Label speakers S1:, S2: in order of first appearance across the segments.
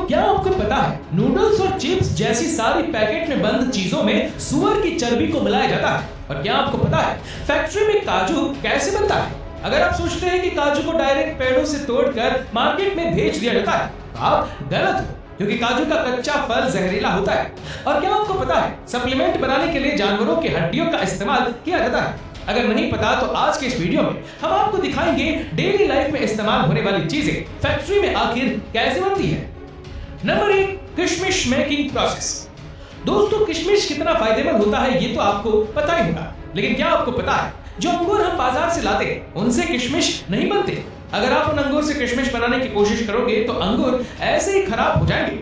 S1: क्या आपको पता है नूडल्स और चिप्स जैसी सारी पैकेट में बंद चीजों में सुअर की चर्बी को मिलाया जाता है? और क्या आपको पता है फैक्ट्री में काजू कैसे बनता है? अगर आप सोचते हैं कि काजू को डायरेक्ट पेड़ों से तोड़कर मार्केट में बेच दिया जाता है तो आप गलत हो, क्योंकि काजू का कच्चा फल जहरीला होता है। और क्या आपको पता है सप्लीमेंट बनाने के लिए जानवरों की हड्डियों का इस्तेमाल किया जाता है? अगर नहीं पता तो आज के इस वीडियो में हम आपको दिखाएंगे डेली लाइफ में इस्तेमाल होने वाली चीजें फैक्ट्री में आखिर कैसे बनती है। नंबर 1, किशमिश मेकिंग प्रोसेस। दोस्तों, किशमिश कितना फायदेमंद होता है ये तो आपको पता ही होगा, लेकिन क्या आपको पता है जो अंगूर हम बाजार से लाते हैं उनसे किशमिश नहीं बनते। अगर आप उन अंगूर से किशमिश बनाने की कोशिश करोगे तो अंगूर ऐसे ही खराब हो जाएंगे।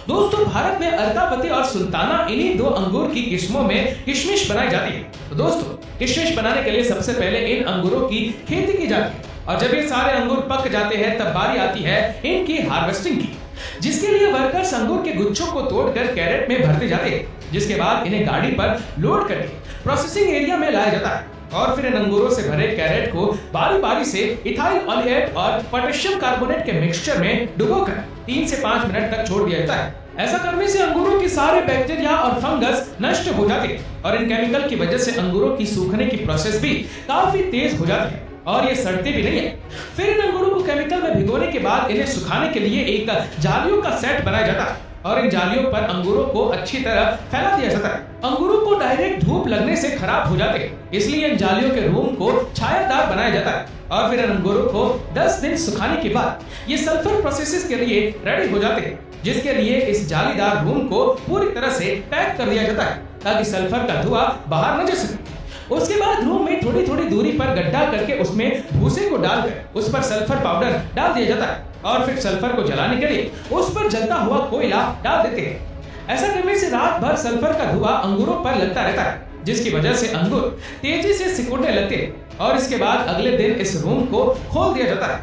S1: दोस्तों, भारत में अरतापति और सुल्ताना इन्हीं दो अंगूर की किस्मों में किशमिश बनाई जाती है। तो दोस्तों, किशमिश बनाने के लिए सबसे पहले इन अंगूरों की खेती की जाती है और जब ये सारे अंगूर पक जाते हैं तब बारी आती है इनकी हार्वेस्टिंग की, जिसके लिए वर्कर्स अंगूर के गुच्छों को तोड़कर कैरेट में भरते जाते हैं, जिसके बाद इन्हें गाड़ी पर लोड करके प्रोसेसिंग एरिया में लाया जाता है और फिर इन अंगूरों से भरे कैरेट को बारी बारी से इथाइल ऑलिएट और पोटेशियम कार्बोनेट के मिक्सचर में डुबोकर 3 से 5 मिनट तक छोड़ दिया जाता है। ऐसा करने से अंगूरों के सारे बैक्टीरिया और फंगस नष्ट हो जाते हैं और इन केमिकल की वजह से अंगूरों की सूखने की प्रोसेस भी काफी तेज हो जाती है और ये सड़ते भी नहीं है। फिर इन अंगूरों को केमिकल में भिगोने के बाद इन्हें सुखाने के लिए एक जालियों का सेट बनाया जाता है और इन जालियों पर अंगूरों को अच्छी तरह फैला दिया जाता है। अंगूरों को डायरेक्ट धूप लगने से खराब हो जाते हैं, इसलिए इन जालियों के रूम को छायादार बनाया जाता है और फिर इन अंगूरों को 10 दिन सुखाने के बाद ये सल्फर प्रोसेसेस के लिए रेडी हो जाते हैं, जिसके लिए इस जालीदार रूम को पूरी तरह से पैक कर दिया जाता है ताकि सल्फर का धुआं बाहर न जा सके। उसके बाद रूम में थोड़ी थोड़ी दूरी पर गड्ढा करके उसमें भूसे को डालकर उस पर सल्फर पाउडर डाल दिया जाता है और फिर सल्फर को जलाने के लिए उस पर जलता हुआ कोयला डाल देते हैं। ऐसा करने से रात भर सल्फर का धुआं अंगूरों पर लगता रहता है, जिसकी वजह से अंगूर तेजी से सिकुड़ने लगते हैं और इसके बाद अगले दिन इस रूम को खोल दिया जाता है।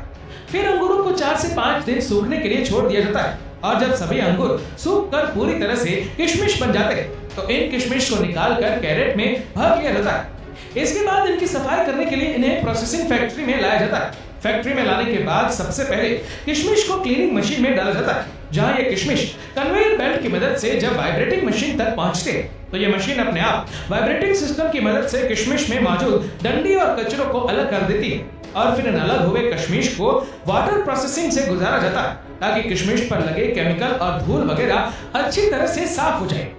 S1: फिर अंगूरों को 4 से 5 दिन सूखने के लिए छोड़ दिया जाता है और जब सभी अंगूर सूख कर पूरी तरह से किशमिश बन जाते हैं तो इन किशमिश को निकाल कर कैरेट में भर लिया जाता है। इसके बाद इनकी सफाई करने के लिए इन्हें प्रोसेसिंग फैक्ट्री में लाया जाता है। फैक्ट्री में लाने के बाद सबसे पहले किशमिश को क्लीनिंग मशीन में डाला जाता है, जहां ये किशमिश कन्वेयर बेल्ट की मदद से जब वाइब्रेटिंग मशीन तक पहुंचते हैं तो ये मशीन अपने आप वाइब्रेटिंग सिस्टम की मदद से किशमिश में मौजूद डंडी और कचरों को अलग कर देती है और फिर इन अलग हुए किशमिश को वाटर प्रोसेसिंग से गुजारा जाता है ताकि किशमिश पर लगे केमिकल और धूल वगैरह अच्छी तरह से साफ हो जाए।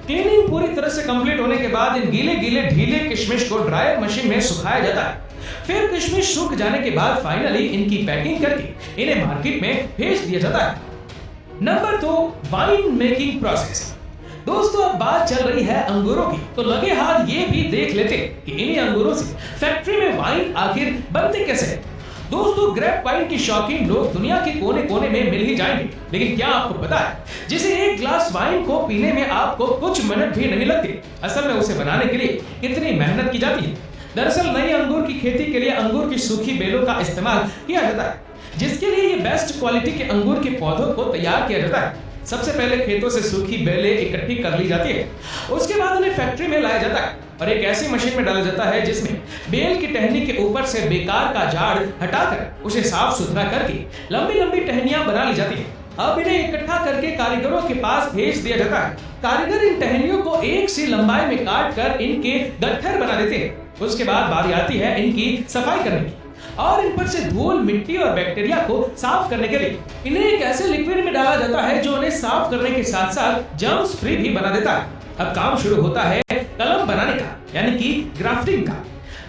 S1: क्लीनिंग पूरी तरह से कंप्लीट होने के बाद इन गीले गीले ढीले किशमिश को ड्रायर मशीन में सुखाया जाता है। फिर किशमिश सूख जाने के बाद फाइनली इनकी पैकिंग करके इन्हें मार्केट में भेज दिया जाता है। Number 2, wine making process. दोस्तों, अब बात चल रही है अंगूरों की, तो लगे हाथ ये भी देख लेते कि इन्हीं अंगूरों से फैक्ट्री में वाइन आखिर बनते कैसे है। दोस्तों, ग्रेप वाइन की शौकीन लोग दुनिया के कोने कोने में मिल ही जाएंगे, लेकिन क्या आपको पता है जिसे एक ग्लास वाइन को पीने में आपको कुछ मिनट भी नहीं लगते, असल में उसे बनाने के लिए कितनी मेहनत की जाती है। दरअसल नई अंगूर की खेती के लिए अंगूर की सूखी बेलों का इस्तेमाल किया जाता है, जिसके लिए ये बेस्ट क्वालिटी के अंगूर के पौधों को तैयार किया जाता है। सबसे पहले खेतों से सूखी बेलें इकट्ठी कर ली जाती है, उसके बाद उन्हें फैक्ट्री में लाया जाता है और एक ऐसी मशीन में डाला जाता है जिसमें बेल की टहनी के ऊपर से बेकार का झाड़ हटाकर उसे साफ सुथरा करके लंबी लंबी टहनियां बना ली जाती है। अब इन्हें इकट्ठा करके कारीगरों के पास भेज दिया जाता है। कारीगर इन टहनियों को एक सी लंबाई में काट कर इनके गट्ठर बना देते हैं। उसके बाद बारी आती है इनकी सफाई करने की और इन पर से धूल, मिट्टी और बैक्टीरिया को साफ करने के लिए इन्हें एक ऐसे लिक्विड में डाला जाता है जो उन्हें साफ करने के साथ साथ जर्म्स फ्री भी बना देता है। अब काम शुरू होता है कलम बनाने का, यानी कि ग्राफ्टिंग का,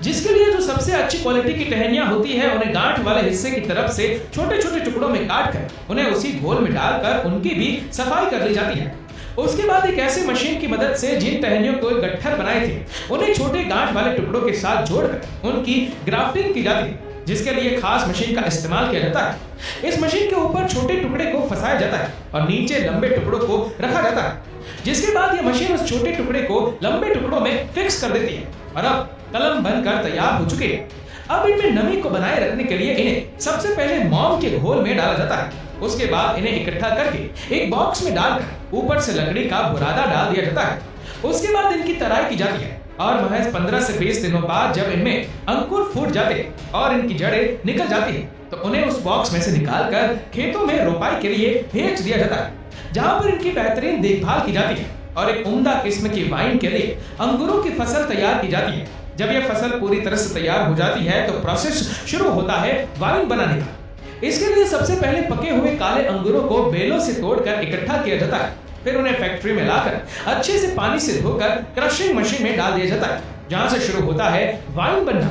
S1: जिसके लिए जो सबसे अच्छी क्वालिटी की टहनियां होती है उन्हें गांठ वाले हिस्से की तरफ से छोटे छोटे टुकड़ों में काट कर उन्हें उसी घोल में डालकर उनकी भी सफाई कर ली जाती है। उसके बाद एक ऐसी मशीन की मदद से जिन टहनियों को गट्ठर बनाए थे उन्हें छोटे गांठ वाले टुकड़ों के साथ जोड़कर उनकी ग्राफ्टिंग की जाती है, जिसके लिए खास मशीन का इस्तेमाल किया जाता है। इस मशीन के ऊपर छोटे टुकड़े को फंसाया जाता है और नीचे लंबे टुकड़ों को रखा जाता है, जिसके बाद यह मशीन उस छोटे टुकड़े को लंबे टुकड़ों में फिक्स कर देती है और अब कलम बनकर तैयार हो चुके हैं। अब इनमें नमी को बनाए रखने के लिए इन्हें सबसे पहले मोम के घोल में डाला जाता है। उसके बाद इन्हें इकट्ठा करके एक बॉक्स में डालकर ऊपर से लकड़ी का बुरादा डाल दिया जाता है। उसके बाद इनकी तराई की जाती है और महज 15 से 20 दिनों बाद जब इनमें अंकुर फूट जाते हैं और इनकी जड़ें निकल जाती हैं, तो उन्हें उस बॉक्स में से निकालकर खेतों में रोपाई के लिए भेज दिया जाता है, जहां पर इनकी बेहतरीन देखभाल की जाती है और एक उम्दा किस्म की वाइन के लिए अंगूरों की फसल तैयार की जाती है। जब यह फसल पूरी तरह से तैयार हो जाती है तो प्रोसेस शुरू होता है वाइन बनाने का। इसके लिए सबसे पहले पके हुए काले अंगूरों को बेलों से तोड़कर इकट्ठा किया जाता है। फिर उन्हें फैक्ट्री में लाकर अच्छे से पानी से धोकर क्रशिंग मशीन में डाल दिया जाता है, जहां से शुरू होता है वाइन बनना।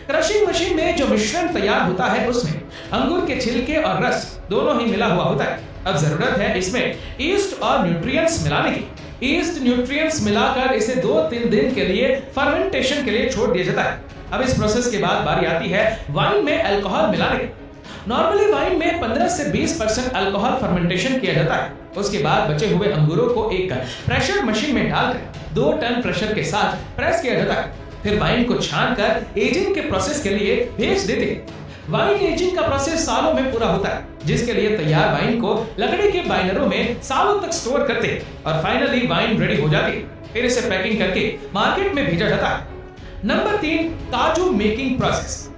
S1: क्रशिंग मशीन में जो मिश्रण तैयार होता है उसमें अंगूर के छिलके और रस दोनों ही मिला हुआ होता है। अब जरूरत है इसमें ईस्ट और न्यूट्रिएंट्स मिलाने की। ईस्ट न्यूट्रिएंट्स मिलाकर इसे 2-3 दिन के लिए फर्मेंटेशन के लिए छोड़ दिया जाता है। अब इस प्रोसेस के बाद बारी आती है वाइन में अल्कोहल मिलाने की। नॉर्मली वाइन में 15 से 20% अल्कोहल फर्मेंटेशन किया जाता है। उसके बाद बचे हुए अंगूरों को एक प्रेशर मशीन में डालकर 2 टन प्रेशर के साथ प्रेस किया जाता है। फिर वाइन को छानकर एजिंग के प्रोसेस के लिए भेज देते हैं। वाइन एजिंग का प्रोसेस सालों में पूरा होता है, जिसके लिए तैयार वाइन को लकड़ी के बाइनरों में सालों तक स्टोर करते हैं और फाइनली वाइन रेडी हो जाती है। फिर इसे पैकिंग करके मार्केट में भेजा जाता है। नंबर 3, काजू मेकिंग प्रोसेस।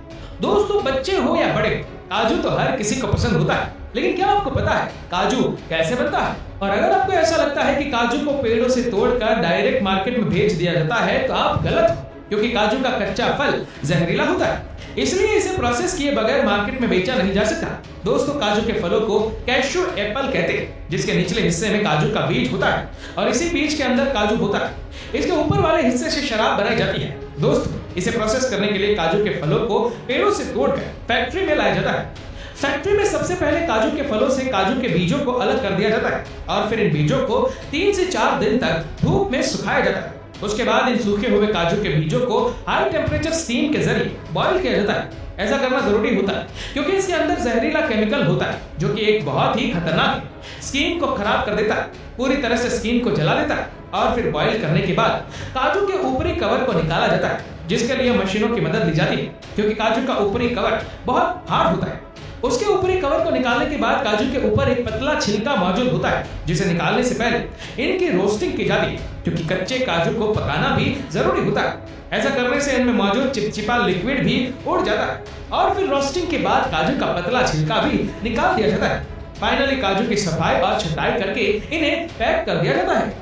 S1: दोस्तों, बच्चे हो या बड़े, काजू तो हर किसी को पसंद होता है, लेकिन क्या आपको पता है काजू कैसे बनता है? और अगर आपको ऐसा लगता है कि काजू को पेड़ों से तोड़कर डायरेक्ट मार्केट में भेज दिया जाता है तो आप गलत हो, क्योंकि काजू का कच्चा फल जहरीला होता है, इसलिए इसे प्रोसेस किए बगैर मार्केट में बेचा नहीं जा सकता। दोस्तों, काजू के फलों को कैशू एप्पल कहते हैं, जिसके निचले हिस्से में काजू का बीज होता है और इसी बीज के अंदर काजू होता है। इसके ऊपर वाले हिस्से से शराब बनाई जाती है। दोस्तों, इसे प्रोसेस करने के लिए काजू के फलों को पेड़ों से तोड़कर फैक्ट्री में लाया जाता है। फैक्ट्री में सबसे पहले काजू के फलों से काजू के बीजों को अलग कर दिया जाता है और फिर इन बीजों को 3 से 4 दिन तक धूप में सुखाया जाता है। उसके बाद इन सूखे हुए काजू के बीजों को हाई टेम्परेचर स्टीम के जरिए बॉईल किया जाता है। ऐसा करना जरूरी होता है क्योंकि इसके अंदर जहरीला केमिकल होता है, जो कि एक बहुत ही खतरनाक है। स्किन को खराब कर देता है, पूरी तरह से स्किन को जला देता है। और फिर बॉईल करने के बाद काजू के ऊपरी कवर को निकाला जाता है, जिसके लिए मशीनों की मदद ली जाती है, क्योंकि काजू का ऊपरी कवर बहुत हार्ड होता है। उसके ऊपरी कवर को निकालने के बाद काजू के ऊपर एक पतला छिलका मौजूद होता है, जिसे निकालने से पहले इनकी रोस्टिंग की जाती है, क्योंकि कच्चे काजू को पकाना भी जरूरी होता है। ऐसा करने से इनमें मौजूद चिपचिपा लिक्विड भी उड़ जाता है और फिर रोस्टिंग के बाद काजू का पतला छिलका भी निकाल दिया जाता है। फाइनली काजू की सफाई और छटाई करके इन्हें पैक कर दिया जाता है।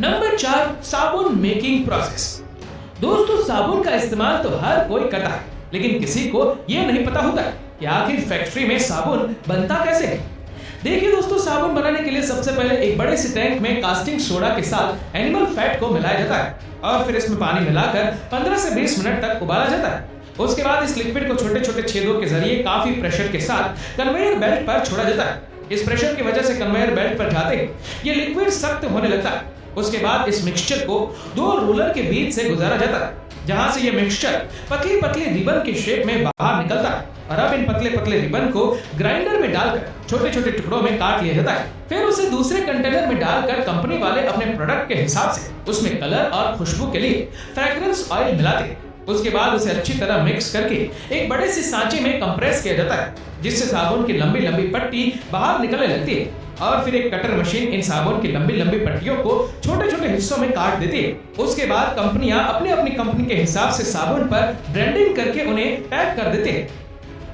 S1: नंबर 4, साबुन मेकिंग प्रोसेस। दोस्तों, साबुन का इस्तेमाल तो हर कोई करता है, लेकिन किसी को यह नहीं पता होता कि आखिर फैक्ट्री में साबुन बनता कैसे है। देखिए दोस्तों, साबुन बनाने के लिए सबसे पहले एक बड़े से टैंक में कास्टिंग सोडा के साथ एनिमल फैट को मिलाया जाता है और फिर इसमें पानी मिलाकर 15 से 20 मिनट तक उबाला जाता है। उसके बाद इस लिक्विड को छोटे छोटे छेदों के जरिए काफी प्रेशर के साथ कन्वेयर बेल्ट पर छोड़ा जाता है। इस प्रेशर की वजह से कन्वेयर बेल्ट पर जाते ही ये लिक्विड सख्त होने लगता है। उसके बाद इस मिक्सचर को 2 रोलर के बीच से गुजारा जाता है, जहां से ये मिक्सचर पतली पतली रिबन के शेप में बाहर निकलता है। और अब इन पतले पतले रिबन को ग्राइंडर में डालकर छोटे छोटे टुकड़ों में काट लिया जाता है। फिर उसे दूसरे कंटेनर में डालकर कंपनी वाले अपने प्रोडक्ट के हिसाब से उसमें कलर और खुशबू के लिए फ्रेग्रेंस ऑयल मिलाते हैं। उसके बाद उसे अच्छी तरह मिक्स करके एक बड़े से सांचे में कंप्रेस किया जाता है, जिससे साबुन की लंबी लंबी पट्टी बाहर निकलने लगती है। और फिर एक कटर मशीन इन साबुन की लंबी लंबी पट्टियों को छोटे छोटे हिस्सों में काट देती है। उसके बाद कंपनियां अपनी अपनी कंपनी के हिसाब से साबुन पर ब्रांडिंग करके उन्हें पैक कर देते हैं।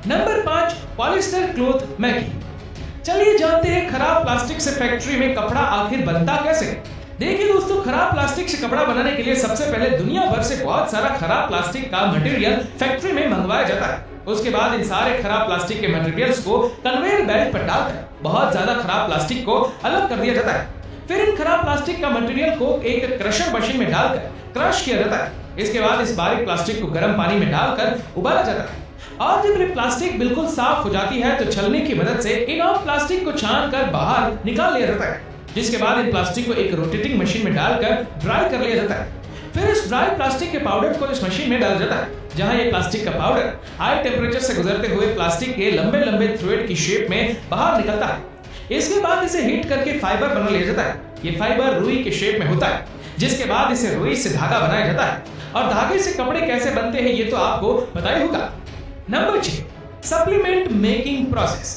S1: Number 5, polyester cloth making. चलिए जानते हैं खराब प्लास्टिक से फैक्ट्री में कपड़ा आखिर बनता कैसे। देखिए दोस्तों, खराब प्लास्टिक से कपड़ा बनाने के लिए सबसे पहले दुनिया भर से बहुत सारा खराब प्लास्टिक का मटेरियल फैक्ट्री में मंगवाया जाता है। उसके बाद इन सारे खराब प्लास्टिक के मटेरियल्स को कन्वेयर बेल्ट पर डालकर बहुत ज्यादा खराब प्लास्टिक को अलग कर दिया जाता है। फिर इन खराब प्लास्टिक का मटेरियल को एक क्रशर मशीन में डालकर क्रश किया जाता है। इसके बाद इस बारीक प्लास्टिक को गर्म पानी में डालकर उबाला जाता है और जब ये प्लास्टिक बिल्कुल साफ हो जाती है तो छलनी की मदद से इन और प्लास्टिक को छान कर बाहर निकाल लिया जाता है, जिसके बाद इन प्लास्टिक को एक रोटेटिंग मशीन में डालकर ड्राई कर लिया जाता है। फिर इस ड्राई प्लास्टिक के पाउडर को इस मशीन में डाला जाता है, जहां ये प्लास्टिक का पाउडर हाई टेम्परेचर से गुजरते हुए प्लास्टिक के लंबे लंबे थ्रेड की शेप में बाहर निकलता है। इसके बाद इसे हीट करके फाइबर बना लिया जाता है। ये फाइबर रुई के शेप में होता है, जिसके बाद इसे रुई से धागा बनाया जाता है। और धागे से कपड़े कैसे बनते हैं ये तो आपको पता ही होगा। Number 6, supplement making process.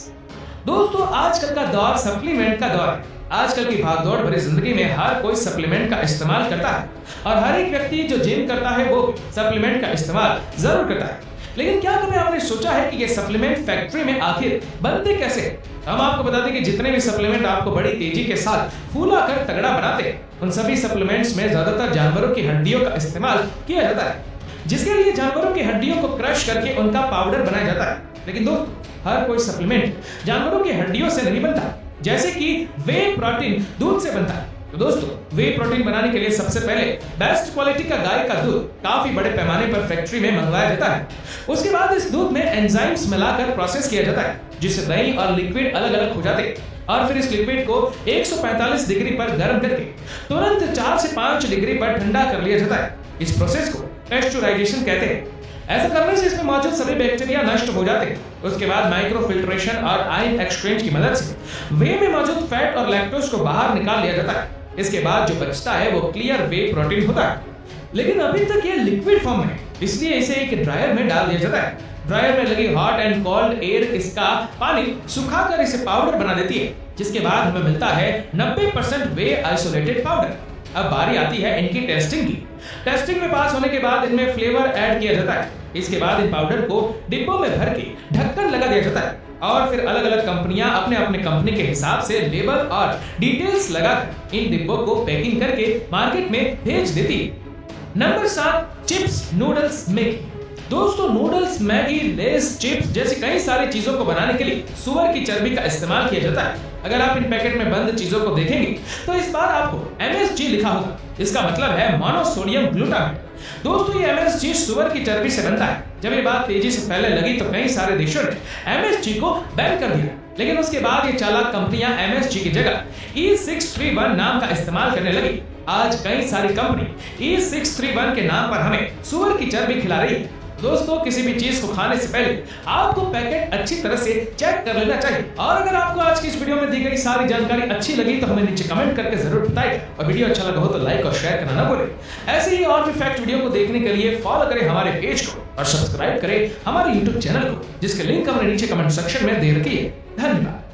S1: दोस्तों, आजकल का दौर सप्लीमेंट का दौर है। आजकल की भागदौड़ भरी जिंदगी में हर कोई सप्लीमेंट का इस्तेमाल करता है और हर एक व्यक्ति जो जिम करता है वो सप्लीमेंट का इस्तेमाल जरूर करता है। लेकिन क्या कभी आपने सोचा है कि ये सप्लीमेंट फैक्ट्री में आखिर बनते कैसे? हम आपको बता दें कि जितने भी सप्लीमेंट आपको बड़ी तेजी के साथ फूला कर तगड़ा बनाते हैं, उन सभी सप्लीमेंट्स में ज्यादातर जानवरों की हड्डियों का इस्तेमाल किया जाता है, जिसके लिए जानवरों की हड्डियों को क्रश करके उनका पाउडर बनाया जाता है। लेकिन दोस्तों, हर कोई सप्लीमेंट जानवरों की हड्डियों से नहीं बनता। जैसे कि वे प्रोटीन दूध से बनता है। तो दोस्तों, वे प्रोटीन बनाने के लिए सबसे पहले बेस्ट क्वालिटी का गाय का दूध काफी बड़े पैमाने पर फैक्ट्री में मंगवाया जाता है। उसके बाद इस दूध में एंजाइम्स मिलाकर प्रोसेस किया जाता है, जिससे दही और लिक्विड अलग अलग हो जाते हैं। और फिर इस लिक्विड को 145 डिग्री पर गर्म करके तुरंत 4 से 5 डिग्री पर ठंडा कर लिया जाता है। इस प्रोसेस को पेस्चुराइजेशन कहते हैं। ऐसा करने से इसमें मौजूद सभी बैक्टीरिया नष्ट हो जाते हैं। उसके बाद माइक्रो फिल्ट्रेशन और आयन एक्सचेंज की मदद से वे में मौजूद फैट और लैक्टोज को बाहर निकाल लिया जाता है। इसके बाद जो बचता है वो क्लियर वे प्रोटीन होता है। लेकिन अभी तक ये लिक्विड फॉर्म में है, इसलिए इसे एक ड्रायर में डाल दिया जाता है। ड्रायर में लगी हॉट एंड कोल्ड एयर इसका पानी सुखाकर इसे पाउडर बना देती है, जिसके बाद हमें मिलता है 90% वे आइसोलेटेड पाउडर। अब बारी आती है इनकी टेस्टिंग की। टेस्टिंग में पास होने के बाद इनमें फ्लेवर ऐड किया जाता है। इसके बाद इन पाउडर को डिब्बों में भर के ढक्कन लगा दिया जाता है और फिर अलग अलग कंपनियां अपने अपने कंपनी के हिसाब से लेबल और डिटेल्स लगाकर इन डिब्बों को पैकिंग करके मार्केट में भेज देती है। Number 7, chips noodles Maggi. दोस्तों, नूडल्स, मैगी, लेस, चिप्स जैसी कई सारी चीजों को बनाने के लिए सुअर की चर्बी का इस्तेमाल किया जाता है। अगर आप इन पैकेट में बंद चीजों को देखेंगे तो इस बार आपको MSG लिखा होगा। इसका मतलब है मोनोसोडियम ग्लूटामेट। दोस्तों, ये MSG सुअर की चर्बी से बनता है। जब ये बात तेजी से फैलने लगी तो कई सारे देशों ने MSG को बैन कर दिया, लेकिन उसके बाद ये चालाक कंपनियां MSG की जगह E631 नाम का इस्तेमाल करने लगी। आज कई सारी कंपनी E631 के नाम पर हमें सुअर की चर्बी खिला रही है। दोस्तों, किसी भी चीज को खाने से पहले आपको पैकेट अच्छी तरह से चेक कर लेना चाहिए। और अगर आपको आज की इस वीडियो में दी गई सारी जानकारी अच्छी लगी तो हमें नीचे कमेंट करके जरूर बताइए, और वीडियो अच्छा लगा हो तो लाइक और शेयर करना ना भूलें। ऐसे ही और भी फैक्ट वीडियो को देखने के लिए फॉलो करें हमारे पेज को और सब्सक्राइब करें हमारे यूट्यूब चैनल को, जिसके लिंक हमने नीचे कमेंट सेक्शन में दे रखी है। धन्यवाद।